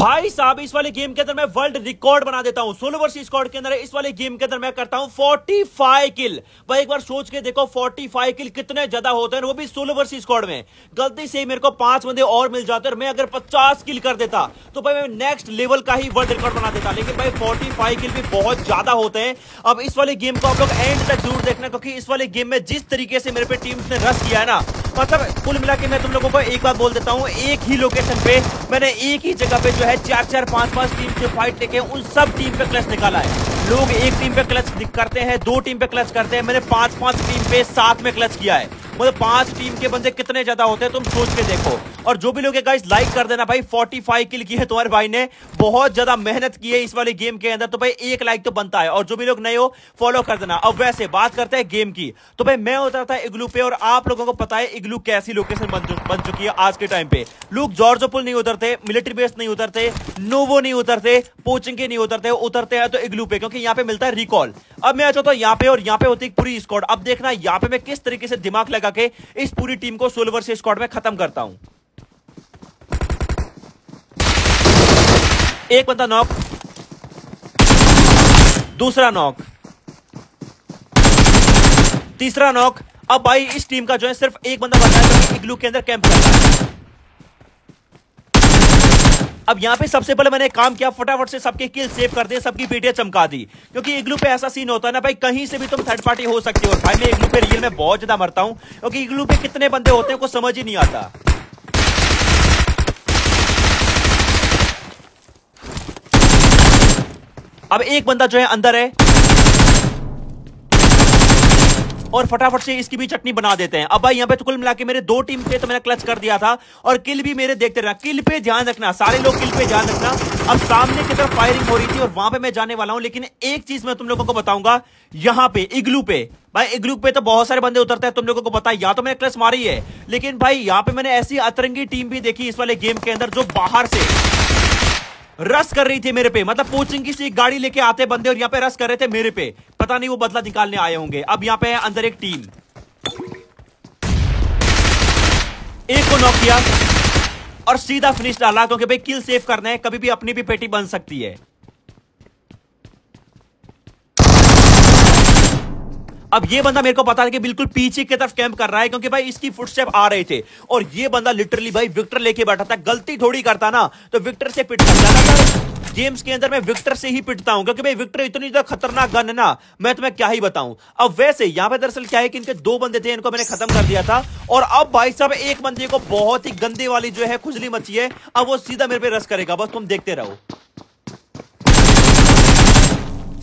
भाई साहब इस वाले गेम के अंदर मैं वर्ल्ड रिकॉर्ड बना देता हूं। सोलो वर्सेस स्क्वाड के अंदर इस वाले गेम के अंदर मैं करता हूं 45 किल। भाई एक बार सोच के देखो 45 किल कितने ज्यादा होते हैं, वो भी सोलो वर्सेस स्क्वाड में। गलती से मेरे को 5 बंदे और मिल जाते और मैं अगर 50 किल कर देता तो भाई मैं नेक्स्ट लेवल का ही वर्ल्ड रिकॉर्ड बना देता। लेकिन भाई 45 किल भी बहुत ज्यादा होते हैं। अब इस वाले गेम को आप लोग एंड तक जरूर देखना, क्योंकि इस वाले गेम में जिस तरीके से मेरे पे टीम्स ने रश किया है ना, मतलब कुल मिला के मैं तुम लोगों को एक बात बोल देता हूं, एक ही लोकेशन पे मैंने एक ही जगह पे जो है 4-4, 5-5 टीम से फाइट लेके उन सब टीम पे क्लच निकाला है। लोग एक टीम पे क्लच करते हैं, 2 टीम पे क्लच करते हैं, मैंने 5-5 टीम पे साथ में क्लच किया है। मतलब 5 टीम के बंदे कितने ज्यादा होते हैं तुम सोच के देखो। और जो भी लोग गाइस लाइक कर देना भाई, 45 किल की है तुम्हारे भाई ने, बहुत ज्यादा मेहनत की है इस वाले गेम के अंदर, तो भाई 1 लाइक तो बनता है। और जो भी लोग नए हो फॉलो कर देना। अब वैसे बात करते हैं गेम की, तो भाई मैं उतरता है इग्लू पे, और आप लोगों को पता है इग्लू कैसी लोकेशन बन चुकी है आज के टाइम पे। लोग जॉर्जो पुल नहीं उतरते, मिलिट्री बेस नहीं उतरते, नोवो नहीं उतरते, पोचिंग के नहीं उतरते हैं तो इग्लू पे, क्योंकि यहाँ पे मिलता है रिकॉल। अब मैं आ जाता हूँ यहाँ पे, और यहाँ पे होती है पूरी स्क्वाड। अब देखना यहाँ पे मैं किस तरीके से दिमाग लगा के इस पूरी टीम को सोलो वर्सेस स्क्वाड में खत्म करता हूं। एक बंदा नॉक, दूसरा नॉक, तीसरा नॉक। अब भाई इस टीम का जो है सिर्फ एक बंदा बचा है जो इग्लू के अंदर कैंप कर रहा है। अब यहां पे सबसे पहले मैंने काम किया, फटाफट से सबके किल सेव कर दिए, सबकी पेटियां चमका दी, क्योंकि इग्लू पे ऐसा सीन होता है ना भाई, कहीं से भी तुम थर्ड पार्टी हो सकते हो। भाई मैं इग्लू पे रियल में बहुत ज्यादा मरता हूं, क्योंकि इग्लू पे कितने बंदे होते हैं को समझ ही नहीं आता। अब एक बंदा जो है अंदर है, और फटाफट से इसकी भी चटनी बना देते हैं। अब भाई यहाँ पे तो कुल मिला के मेरे 2 टीम थे तो मैंने क्लच कर दिया था, और किल भी मेरे देखते रहना। किल पे ध्यान रखना, सारे लोग किल पे ध्यान रखना। अब सामने की तरफ फायरिंग हो रही थी और वहां पे मैं जाने वाला हूं, लेकिन एक चीज मैं तुम लोगों को बताऊंगा, यहाँ पे इग्लू पे, भाई इग्लू पे तो बहुत सारे बंदे उतरते हैं, तुम लोगों को पता है। यहाँ तो मैंने क्लच मारी है, लेकिन भाई यहाँ पे मैंने ऐसी अतरंगी टीम भी देखी इस वाले गेम के अंदर, जो बाहर से रस कर रही थी मेरे पे। मतलब कोचिंग की सी गाड़ी लेके आते बंदे और यहाँ पे रस कर रहे थे मेरे पे, पता नहीं वो बदला निकालने आए होंगे। अब यहाँ पे है अंदर एक टीम, एक को नॉक किया और सीधा फिनिश डाला, क्योंकि भाई किल सेव करना है, कभी भी अपनी भी पेटी बन सकती है। अब ये बंदा मेरे को पता है कि बिल्कुल पीछे की तरफ कैंप कर रहा है, क्योंकि भाई इसकी फुटस्टेप आ रहे थे, और ये बंदा लिटरली भाई विक्टर लेके बैठा था। गलती थोड़ी करता ना तो विक्टर से पिटता। ज्यादातर गेम्स के अंदर मैं विक्टर से ही पिटता हूं, क्योंकि भाई विक्टर इतनी ज्यादा खतरनाक गन है ना, मैं तुम्हें क्या ही बताऊं। अब वैसे यहां पे दरअसल क्या है कि इनके 2 बंदे थे, इनको मैंने खत्म कर दिया था, और अब भाई साहब एक बंदे को बहुत ही गंदे वाली जो है खुजली मची है। अब वो सीधा मेरे पे रस करेगा, बस तुम देखते रहो।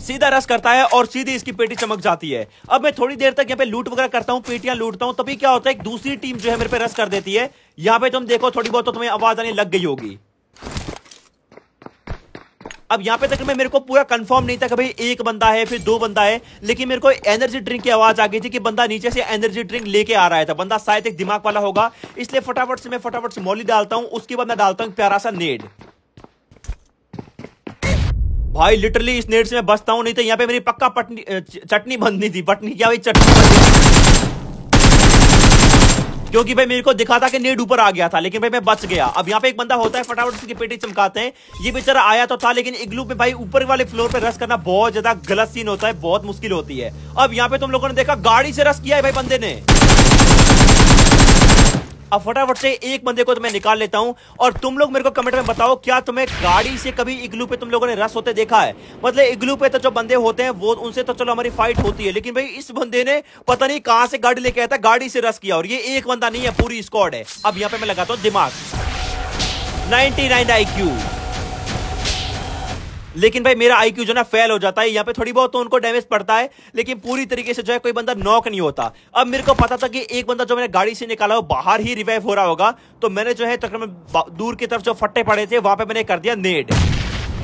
सीधा रस करता है और सीधी इसकी पेटी चमक जाती है। अब मैं थोड़ी देर तक यहाँ पे लूट वगैरह करता हूं, पेटियां लूटता हूं, तभी क्या होता है एक दूसरी टीम जो है मेरे पे रस कर देती है। यहां पे तुम देखो थोड़ी बहुत तो तुम्हें आवाज आने लग गई होगी। अब यहां पे तक मेरे को पूरा कंफर्म नहीं था कि भाई एक बंदा है फिर 2 बंदा है, लेकिन मेरे को एनर्जी ड्रिंक की आवाज आ गई थी कि बंदा नीचे से एनर्जी ड्रिंक लेके आ रहा था। बंदा शायद एक दिमाग वाला होगा, इसलिए फटाफट से मौली डालता हूं, उसके बाद मैं डालता हूं प्यारा सा नेड। भाई लिटरली इस नेट से मैं बचता हूं, नहीं तो यहां पे मेरी पक्का चटनी बननी थी। पटनी क्या भाई, चटनी बननी थी, क्योंकि भाई मेरे को दिखा था कि नेट ऊपर आ गया था, लेकिन भाई मैं बच गया। अब यहाँ पे एक बंदा होता है, फटाफट उसकी पेटी चमकाते हैं। ये बेचारा आया तो था, लेकिन इग्लू पे भाई ऊपर वाले फ्लोर पे रस करना बहुत ज्यादा गलत सीन होता है, बहुत मुश्किल होती है। अब यहाँ पे तुम लोगों ने देखा गाड़ी से रस किया है भाई बंदे ने। अब फटाफट से एक बंदे को तो मैं निकाल लेता हूं, और तुम लोग मेरे को कमेंट में बताओ, क्या तुम्हें गाड़ी से कभी इग्लू पे तुम लोगों ने रस होते देखा है? मतलब इग्लू पे तो जो बंदे होते हैं वो उनसे तो चलो हमारी फाइट होती है, लेकिन भाई इस बंदे ने पता नहीं कहां से गाड़ी लेके आया था, गाड़ी से रस किया। और ये एक बंदा नहीं है, पूरी स्क्वाड है। अब यहां पे मैं लगाता हूं दिमाग 99 IQ, लेकिन भाई मेरा आईक्यू जो ना फेल हो जाता है। यहाँ पे थोड़ी बहुत तो उनको डैमेज पड़ता है, लेकिन पूरी तरीके से जो है कोई बंदा नॉक नहीं होता। अब मेरे को पता था कि एक बंदा जो मैंने गाड़ी से निकाला वो बाहर ही रिवाइव हो रहा होगा, तो मैंने जो है तकरीबन दूर की तरफ जो फट्टे पड़े थे वहां पे मैंने कर दिया नेड,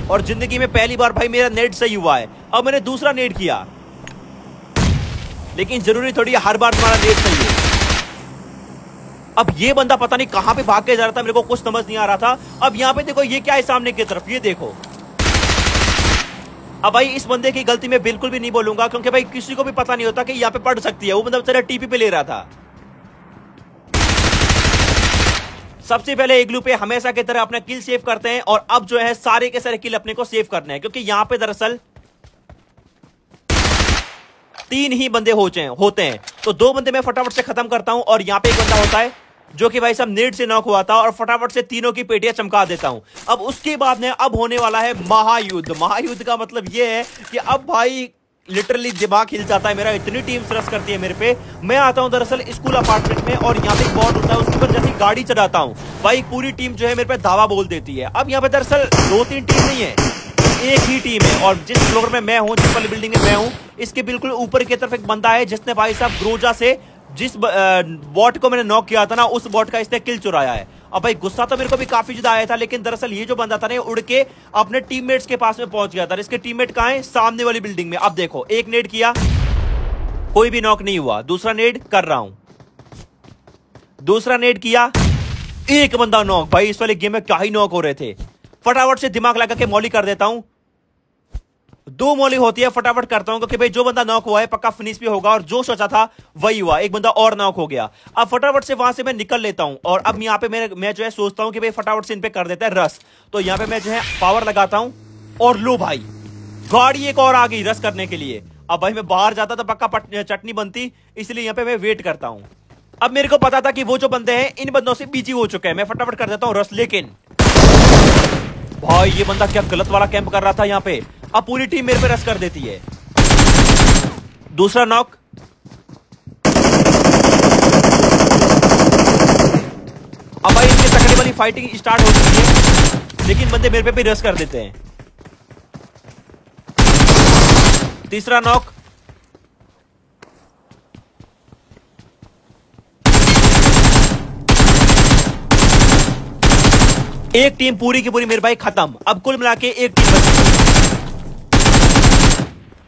और जिंदगी में पहली बार भाई मेरा नेड सही हुआ है। अब मैंने दूसरा नेड किया, लेकिन जरूरी थोड़ी हर बार तुम्हारा नेड सही हो। अब ये बंदा पता नहीं कहां पे भाग के जा रहा था, मेरे को कुछ समझ नहीं आ रहा था। अब यहाँ पे देखो ये क्या है सामने की तरफ, ये देखो। अब भाई इस बंदे की गलती मैं बिल्कुल भी नहीं बोलूंगा, क्योंकि भाई किसी को भी पता नहीं होता कि यहाँ पे पड़ सकती है। वो बंदा बेचारा टीपी पे ले रहा था, सबसे पहले इग्लू पे हमेशा की तरह अपना किल सेव करते हैं और अब जो है सारे के सारे किल अपने को सेव करने हैं, क्योंकि यहां पे दरअसल 3 ही बंदे होते हैं। तो 2 बंदे मैं फटाफट से खत्म करता हूं और यहां पे एक बंदा होता है जो कि भाई साहब नेट से नॉक हुआ था और फटाफट से तीनों की पेटियां चमका देता हूं। अब उसके बाद में अब होने वाला है महायुद्ध। महायुद्ध का मतलब यह है कि अब भाई लिटरली दिमाग हिल जाता है मेरा, इतनी टीम रस करती है मेरे पे। मैं आता हूं दरअसल स्कूल अपार्टमेंट में और यहाँ पे एक बॉट होता है, उसके ऊपर जैसी गाड़ी चढ़ाता हूं भाई पूरी टीम जो है मेरे पे धावा बोल देती है। अब यहाँ पे दरअसल 2-3 टीम नहीं है, एक ही टीम है और जिस फ्लोर में मैं हूं, जिस वाली बिल्डिंग में मैं हूं, इसके बिल्कुल ऊपर की तरफ एक बंदा है जिसने भाई साहब ग्रोजा से जिस बॉट को मैंने नॉक किया था ना, उस बॉट का इसने किल चुराया है। अब भाई गुस्सा तो मेरे को भी काफी ज्यादा आया था, लेकिन दरअसल ये जो बंदा था ना उड़ के अपने टीममेट्स के पास में पहुंच गया था। इसके टीममेट कहां है? सामने वाली बिल्डिंग में। अब देखो, एक नेड किया, कोई भी नॉक नहीं हुआ। दूसरा नेड कर रहा हूं, दूसरा नेड किया, एक बंदा नॉक। भाई इस वाले गेम में क्या ही नॉक हो रहे थे। फटाफट से दिमाग लगा के मॉली कर देता हूं, 2 मॉली होती है, फटाफट करता हूं क्योंकि भाई जो बंदा नॉक हुआ है पक्का फिनिश भी होगा और जो सोचा था वही हुआ। एक बंदा और नॉक हो गया। अब फटाफट से वहां से मैं निकल लेता हूं और अब यहां पे मैं जो है सोचता हूं कि भाई फटाफट से इन पे कर देता है रस। तो यहां पे मैं जो है पावर लगाता हूं और लो भाई गाड़ी एक और आ गई रस करने के लिए। अब भाई मैं बाहर जाता तो पक्का चटनी बनती, इसलिए यहां पे मैं वेट करता हूं। अब मेरे को पता था कि वो जो बंदे हैं इन बंदों से बिजी हो चुके हैं, मैं फटाफट कर देता हूं रस। लेकिन भाई ये बंदा क्या गलत वाला कैंप कर रहा था यहां पे। अब पूरी टीम मेरे पे रस कर देती है। दूसरा नॉक, अब भाई इनके तकड़ी वाली फाइटिंग स्टार्ट हो चुकी है, लेकिन बंदे मेरे पे भी रस कर देते हैं। तीसरा नॉक, एक टीम पूरी की पूरी मेरे भाई खत्म। अब कुल मिला के एक टीम बची।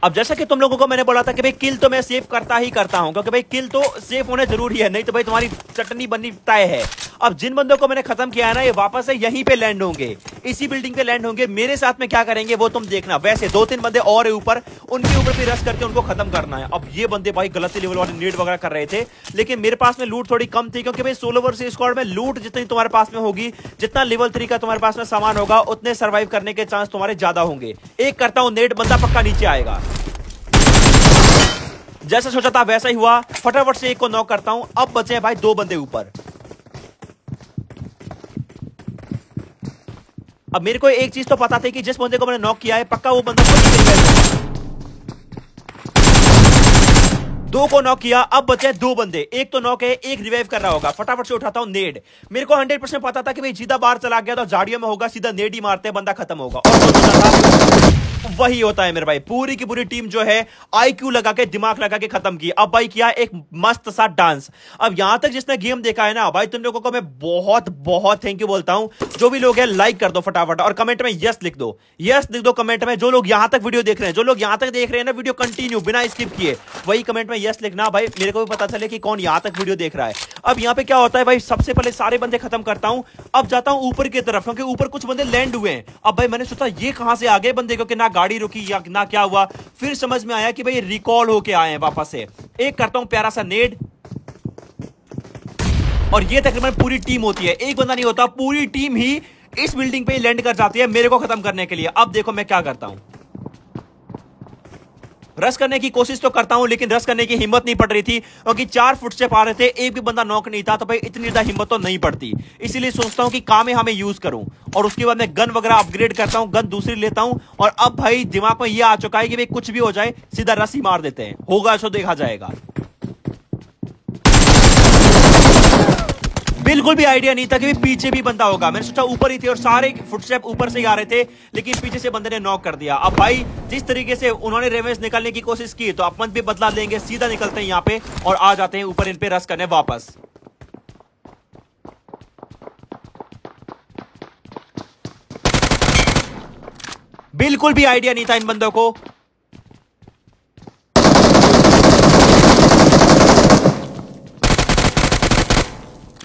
अब जैसा कि तुम लोगों को मैंने बोला था कि भाई किल तो मैं सेव करता ही करता हूं, क्योंकि भाई किल तो सेव होने जरूरी है, नहीं तो भाई तुम्हारी चटनी बननी तय है। अब जिन बंदों को मैंने खत्म किया है ना, ये वापस से यहीं पे लैंड होंगे, इसी बिल्डिंग पे लैंड होंगे। मेरे साथ में क्या करेंगे वो तुम देखना। वैसे 2-3 बंदे और है ऊपर, उनके ऊपर भी रश करके उनको खत्म करना है। अब ये बंदे भाई गलत लेवल वाले नेट वगैरह कर रहे थे, लेकिन मेरे पास में लूट थोड़ी कम थी, क्योंकि भाई सोलो वर्सेस स्क्वाड में लूट जितनी तुम्हारे पास में होगी, जितना लेवल 3 का तुम्हारे पास में सामान होगा, उतने सर्वाइव करने के चांस तुम्हारे ज्यादा होंगे। एक करता हूं नेट, बंदा पक्का नीचे आएगा। जैसा सोचा था वैसा ही हुआ, फटाफट से एक को नॉक करता हूं। अब बचे हैं भाई 2 बंदे ऊपर। अब मेरे को एक चीज तो पता थी कि जिस बंदे को मैंने नॉक किया है पक्का वो बंदा कोई नहीं है। 2 को नॉक किया, अब बचे 2 बंदे। एक तो नॉक है, एक रिवाइव कर रहा होगा। फटाफट से उठाता हूं नेड। मेरे को 100% पता था कि भाई सीधा बाहर चला गया तो झाड़ियों में होगा, सीधा नेड ही मारते हैं, बंदा खत्म होगा। और जो था वही होता है मेरे भाई। पूरी की पूरी टीम जो है आईक्यू लगा के, दिमाग लगा के खत्म की। अब भाई किया एक मस्त सा डांस। अब यहां तक जिसने गेम देखा है ना भाई, तुम लोगों को मैं बहुत बहुत थैंक यू बोलता हूं। जो भी लोग हैं लाइक कर दो फटाफट और कमेंट में यस लिख दो, यस लिख दो कमेंट में। जो लोग यहां तक वीडियो देख रहे हैं, जो लोग यहां तक देख रहे हैं ना वीडियो कंटिन्यू बिना स्किप किए, वही कमेंट में यस लिखना भाई, मेरे को भी पता चले कि कौन यहां तक वीडियो देख रहा है। अब यहां पे क्या होता है भाई, सबसे पहले सारे बंदे खत्म करता हूं। अब जाता हूं ऊपर की तरफ, क्योंकि ऊपर कुछ बंदे लैंड हुए हैं। अब भाई मैंने सोचा ये कहां से आ गए बंदे, क्योंकि ना गाड़ी रुकी या ना क्या हुआ। फिर समझ में आया कि भाई रिकॉल होके आए हैं वापस से। एक करता हूं प्यारा सा नेड, और ये तकरीबन पूरी टीम होती है, एक बंदा नहीं होता, पूरी टीम ही इस बिल्डिंग पे लैंड कर जाती है मेरे को खत्म करने के लिए। अब देखो मैं क्या करता हूं, रश करने की कोशिश तो करता हूं, लेकिन रश करने की हिम्मत नहीं पड़ रही थी, क्योंकि 4 फुट से पा रहे थे, एक भी बंदा नॉक नहीं था। तो भाई इतनी ज्यादा हिम्मत तो नहीं पड़ती, इसीलिए सोचता हूं कि कामे हमें यूज करूं, और उसके बाद मैं गन वगैरह अपग्रेड करता हूं, गन दूसरी लेता हूं। और अब भाई दिमाग में यह आ चुका है कि भाई कुछ भी हो जाए सीधा रस ही मार देते हैं, होगा सो देखा जाएगा। बिल्कुल भी आइडिया नहीं था कि पीछे भी बंदा होगा। मैंने सोचा ऊपर ही थे और सारे फुटस्टेप ऊपर से ही आ रहे थे, लेकिन पीछे से बंदे ने नॉक कर दिया। अब भाई जिस तरीके से उन्होंने रेवेंज निकालने की कोशिश की, तो अपन भी बदला लेंगे, सीधा निकलते हैं यहां पे और आ जाते हैं ऊपर इन पे रस करने वापस। बिल्कुल भी आइडिया नहीं था इन बंदों को।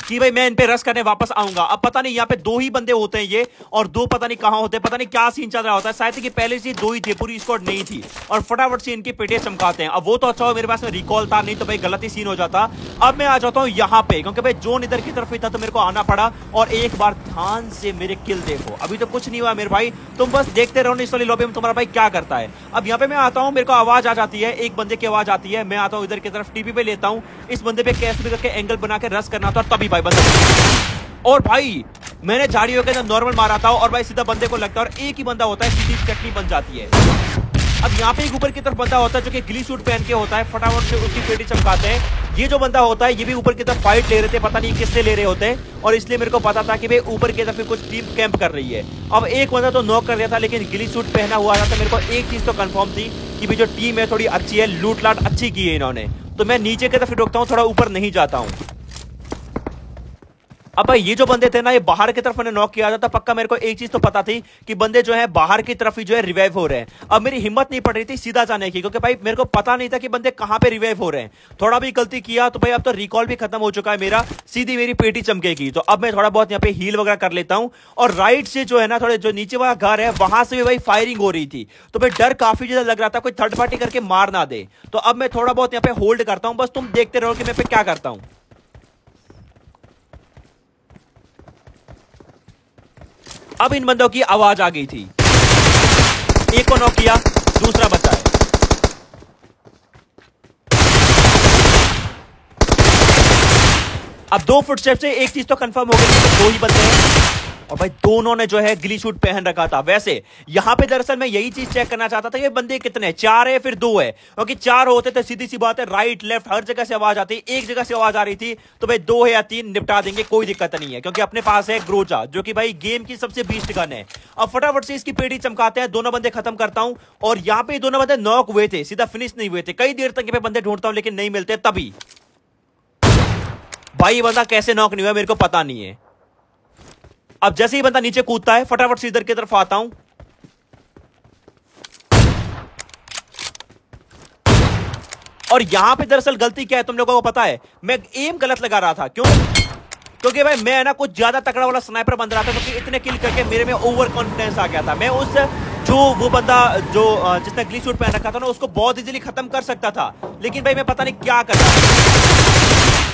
कि भाई मैं इन पे रस करने वापस आऊंगा। अब पता नहीं यहाँ पे दो ही बंदे होते हैं ये, और दो पता नहीं कहां होते हैं, पता नहीं क्या सीन चल रहा होता है। शायद कि पहले से दो ही थे, पूरी स्क्वाड नहीं थी, और फटाफट से इनकी पेटे चमकाते हैं। अब वो तो अच्छा हो मेरे पास में रिकॉल था, नहीं तो भाई गलत ही सीन हो जाता। अब मैं आ जाता हूँ यहाँ पे, क्योंकि भाई जोन इधर की तरफ ही था तो मेरे को आना पड़ा। और एक बार ध्यान से मेरे किल देखो, अभी तो कुछ नहीं हुआ मेरे भाई, तुम बस देखते रहो इस वाली लॉबी में तुम्हारा भाई क्या करता है। अब यहाँ पे मैं आता हूँ, मेरे को आवाज आ जाती है, एक बंदे की आवाज आती है, मैं आता हूँ इधर की तरफ, टीपी पे लेता हूँ, इस बंदे पे कैसे भी करके एंगल बना के रस करना था, तभी भाई बंदा, और भाई मैंने झाड़ियों के अंदर नॉर्मल मारा था, और भाई सीधा बंदे को लगता है, और एक ही बंदा होता है, सीधी चटनी बन जाती है। अब यहाँ पे एक ऊपर की तरफ बंदा होता है जो कि गिली सूट पहन के होता है, फटाफट से उसकी पेटी चमकाते हैं। ये जो बंदा होता है ये भी ऊपर की तरफ फाइट ले रहे थे, पता नहीं किससे ले रहे होते हैं, और इसलिए मेरे को पता था कि भाई ऊपर की तरफ कुछ टीम कैंप कर रही है। अब एक बंदा तो नॉक कर दिया था, लेकिन गिली सूट पहना हुआ था, तो मेरे को एक चीज तो कंफर्म थी कि भाई जो टीम है थोड़ी अच्छी है, लूट लाट अच्छी की है इन्होंने। तो मैं नीचे की तरफ रुकता हूँ, थोड़ा ऊपर नहीं जाता हूँ। अब भाई ये जो बंदे थे ना, ये बाहर की तरफ मैंने नॉक किया था, पक्का मेरे को एक चीज तो पता थी कि बंदे जो है बाहर की तरफ ही जो है रिवाइव हो रहे हैं। अब मेरी हिम्मत नहीं पड़ रही थी सीधा जाने की, क्योंकि भाई मेरे को पता नहीं था कि बंदे कहां पे रिवाइव हो रहे हैं। थोड़ा भी गलती किया तो भाई अब तो रिकॉल भी खत्म हो चुका है मेरा, सीधी मेरी पेटी चमकेगी। तो अब मैं थोड़ा बहुत यहाँ पे हील वगैरह कर लेता हूँ, और राइट से जो है ना, थोड़े जो नीचे वाला घर है वहां से भी भाई फायरिंग हो रही थी, तो भाई डर काफी ज्यादा लग रहा था कोई थर्ड पार्टी करके मार ना दे। तो अब मैं थोड़ा बहुत यहाँ पे होल्ड करता हूँ, बस तुम देखते रहो कि मैं पे क्या करता हूँ। अब इन बंदों की आवाज आ गई थी, एक को नॉक किया, दूसरा बचा है। अब 2 फुटस्टेप से एक चीज तो कंफर्म हो गई कि दो ही बंदे हैं, और भाई दोनों ने जो है गिली सूट पहन रखा था। वैसे यहां पे दरअसल मैं यही चीज चेक करना चाहता था, ये बंदे कितने, 4 है फिर 2 है, क्योंकि 4 होते थे सीधी सी बात है राइट लेफ्ट हर जगह से आवाज आती, एक जगह से आवाज आ रही थी तो भाई 2 है या 3 निपटा देंगे, कोई दिक्कत नहीं है, क्योंकि अपने पास है ग्रोजा जो कि भाई गेम की सबसे बीस्ट गन है। अब फटाफट से इसकी पेटी चमकाते हैं, दोनों बंदे खत्म करता हूं, और यहां पे दोनों बंदे नॉक हुए थे, सीधा फिनिश नहीं हुए थे, कई देर तक बंदे ढूंढता हूं लेकिन नहीं मिलते। तभी भाई ये बंदा कैसे नॉक नहीं हुआ मेरे को पता नहीं है। अब जैसे ही बंदा नीचे कूदता है, फटाफट से इधर की तरफ आता हूं, और यहां पे दरअसल गलती क्या है तुम लोगों को पता है, मैं एम गलत लगा रहा था। क्यों? क्योंकि भाई मैं ना कुछ ज्यादा तकड़ा वाला स्नाइपर बन रहा था, क्योंकि इतने किल करके मेरे में ओवर कॉन्फिडेंस आ गया था। मैं उस जो वो बंदा जो जिसने ग्ली सूट पहन रखा था ना, उसको बहुत इजीली खत्म कर सकता था, लेकिन भाई मैं पता नहीं क्या कर रहा था,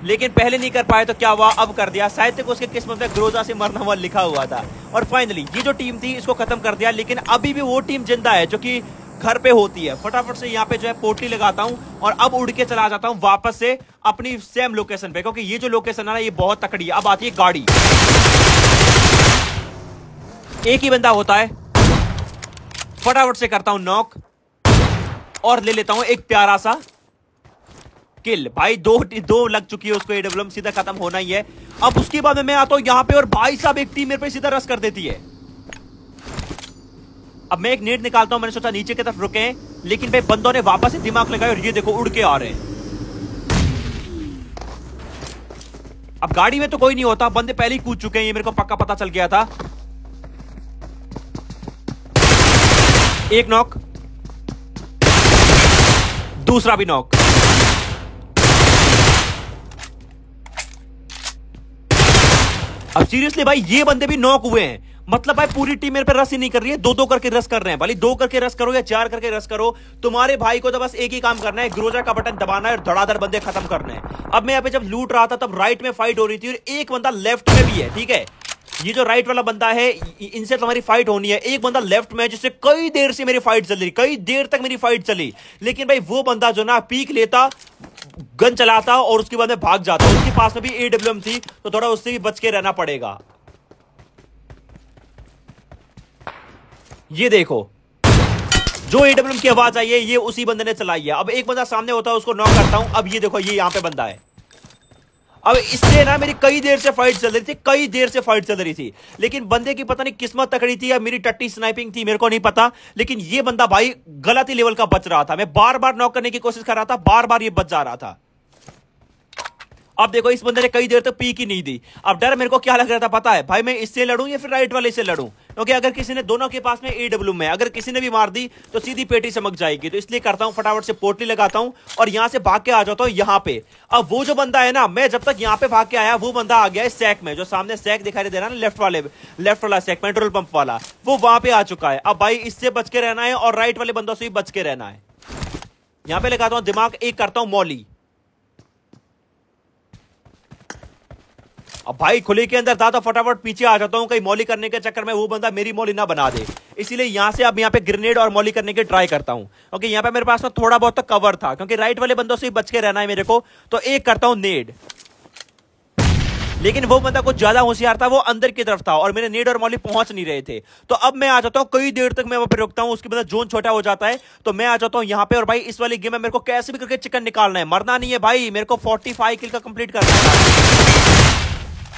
लेकिन पहले नहीं कर पाए तो क्या हुआ, अब कर दिया। शायद तक उसके किस्मत में ग्रोजा से मरना हुआ लिखा हुआ था, और फाइनली ये जो टीम थी इसको खत्म कर दिया। लेकिन अभी भी वो टीम जिंदा है जो कि घर पे होती है। फटाफट से यहाँ पे जो है पोटली लगाता हूँ, और अब उड़ के चला जाता हूँ वापस से अपनी सेम लोकेशन पे, क्योंकि ये जो लोकेशन है ना ये बहुत तकड़ी है। अब आती है गाड़ी, एक ही बंदा होता है, फटाफट से करता हूं नॉक, और ले लेता हूं एक प्यारा सा किल। भाई दो लग चुकी है उसको, एडब्ल्यूएम सीधा खत्म होना ही है। अब उसके बाद मैं आता हूं यहां पे, और भाई साहब एक टीम मेरे पे सीधा रस कर देती है। अब मैं एक नेट निकालता हूं, मैंने सोचा नीचे की तरफ रुके, लेकिन भाई बंदों ने वापस से दिमाग लगाया, और ये देखो उड़ के आ रहे हैं। अब गाड़ी में तो कोई नहीं होता, बंदे पहले ही कूद चुके हैं, ये मेरे को पक्का पता चल गया था। एक नॉक, दूसरा भी नॉक। अब सीरियसली भाई ये बंदे भी नॉक हुए हैं, मतलब भाई पूरी टीम मेरे पे रस ही नहीं कर रही है, 2-2 करके रस कर रहे हैं। भले 2 करके रस करो या 4 करके रस करो, तुम्हारे भाई को तो बस एक ही काम करना है, ग्रोजा का बटन दबाना है और धड़ाधड़ बंदे खत्म करने हैं। अब मैं यहाँ पे जब लूट रहा था तब राइट में फाइट हो रही थी, और एक बंदा लेफ्ट में भी है, ठीक है। ये जो राइट वाला बंदा है इनसे तुम्हारी फाइट होनी है, एक बंदा लेफ्ट में है जिससे कई देर से मेरी फाइट चल रही, कई देर तक मेरी फाइट चली, लेकिन भाई वो बंदा जो ना पीक लेता, गन चलाता और उसके बाद में भाग जाता। उसके पास में भी एडब्ल्यूएम थी, तो थोड़ा उससे भी बच के रहना पड़ेगा। ये देखो जो एडब्ल्यूएम की आवाज आई है ये उसी बंदे ने चलाई है। अब एक बंदा सामने होता है, उसको नॉक करता हूं। अब ये देखो ये यहां पे बंदा है। अब इससे ना मेरी कई देर से फाइट चल रही थी, कई देर से फाइट चल रही थी, लेकिन बंदे की पता नहीं किस्मत तकड़ी थी या मेरी टट्टी स्नाइपिंग थी, मेरे को नहीं पता, लेकिन ये बंदा भाई गलत ही लेवल का बच रहा था। मैं बार बार नॉक करने की कोशिश कर रहा था, बार बार ये बच जा रहा था। अब देखो इस बंदे ने कई देर तक पीक ही नहीं दी। अब डर मेरे को क्या लग रहा था पता है भाई, मैं इससे लड़ूं या फिर राइट वाले से लड़ूं, क्योंकि अगर किसी ने दोनों के पास में AW में अगर किसी ने भी मार दी तो सीधी पेटी चमक जाएगी। तो इसलिए करता हूं फटाफट से पोटली लगाता हूं और यहां से भाग के आ जाता हूं यहां पे। अब वो जो बंदा है ना, मैं जब तक यहां पे भाग के आया वो बंदा आ गया है सैक में, जो सामने सैक दिखाई दे रहा है ना, लेफ्ट वाला सैक, पेट्रोल पंप वाला, वो वहां पे आ चुका है। अब भाई इससे बच के रहना है और राइट वाले बंदों से भी बच के रहना है। यहां पे लगाता हूं दिमाग, एक करता हूं मौली। अब भाई खुले के अंदर था तो फटाफट पीछे आ जाता हूं, कहीं मौली करने के चक्कर में वो बंदा मेरी मौली ना बना दे। इसीलिए यहां से अब यहां पे ग्रेनेड और मौली करने की ट्राई करता हूं, क्योंकि यहां पे मेरे पास में थोड़ा बहुत तो कवर था, क्योंकि राइट वाले बंदों से ही बच के रहना है मेरे को। तो एक करता हूं नेड, लेकिन वो बंदा कुछ ज्यादा होशियार था, वो अंदर की तरफ था और मेरे नेड और मौली पहुंच नहीं रहे थे। तो अब मैं आ जाता हूं, कई देर तक मैं वहां पे रुकता हूं, उसके बाद जोन छोटा हो जाता है तो मैं आ जाता हूं यहां पे। और भाई इस वाली गेम में मेरे को कैसे भी करके चिकन निकालना है, मरना नहीं है भाई, मेरे को 45 किल का कंप्लीट करना है।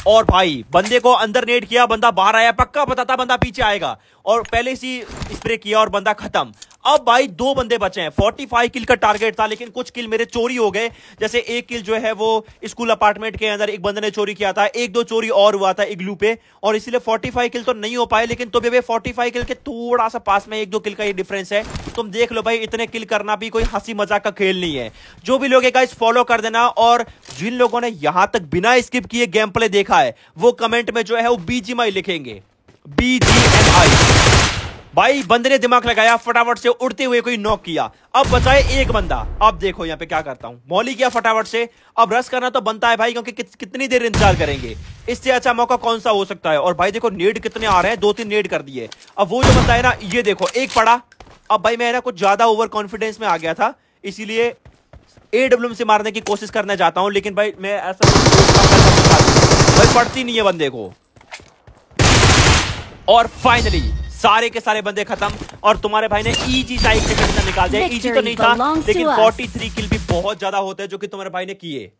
और भाई बंदे को अंदर नेड किया, बंदा बाहर आया, पक्का पता था बंदा पीछे आएगा और पहले से स्प्रे किया और बंदा खत्म। अब भाई 2 बंदे बचे हैं, 45 किल का टारगेट था, लेकिन कुछ किल मेरे चोरी हो गए। जैसे एक किल जो है वो स्कूल अपार्टमेंट के अंदर एक बंदे ने चोरी किया था, 1-2 चोरी और हुआ था इग्लू पे, और इसीलिए 45 किल तो नहीं हो पाए। लेकिन तो भी 45 किल के थोड़ा सा पास में 1-2 किल का ये डिफरेंस है। तुम देख लो भाई, इतने किल करना भी कोई हंसी मजाक का खेल नहीं है। जो भी लोग गाइस फॉलो कर देना, और जिन लोगों ने यहां तक बिना स्किप किए गेम प्ले देखा है वो कमेंट में जो है वो BGMI लिखेंगे, BGMI। भाई बंदे ने दिमाग लगाया, फटाफट से उड़ते हुए कोई नॉक किया। अब बचाए एक बंदा। अब देखो यहां पे क्या करता हूं, मौली किया फटाफट से। अब रश करना तो बनता है भाई, क्योंकि कितनी देर इंतजार करेंगे, इससे अच्छा मौका कौन सा हो सकता है। और भाई देखो नेड कितने आ रहे हैं, 2-3 नेड कर दिए। अब वो जो बंदा है ना, ये देखो एक पड़ा। अब भाई मैं ना कुछ ज्यादा ओवर कॉन्फिडेंस में आ गया था, इसीलिए AW से मारने की कोशिश करना चाहता हूं, लेकिन भाई मैं ऐसा भाई पड़ती नहीं है बंदे को। और फाइनली सारे के सारे बंदे खत्म, और तुम्हारे भाई ने इजी टाइप से निकाल दिया। इजी तो नहीं था, लेकिन 43 किल भी बहुत ज्यादा होते हैं जो कि तुम्हारे भाई ने किए।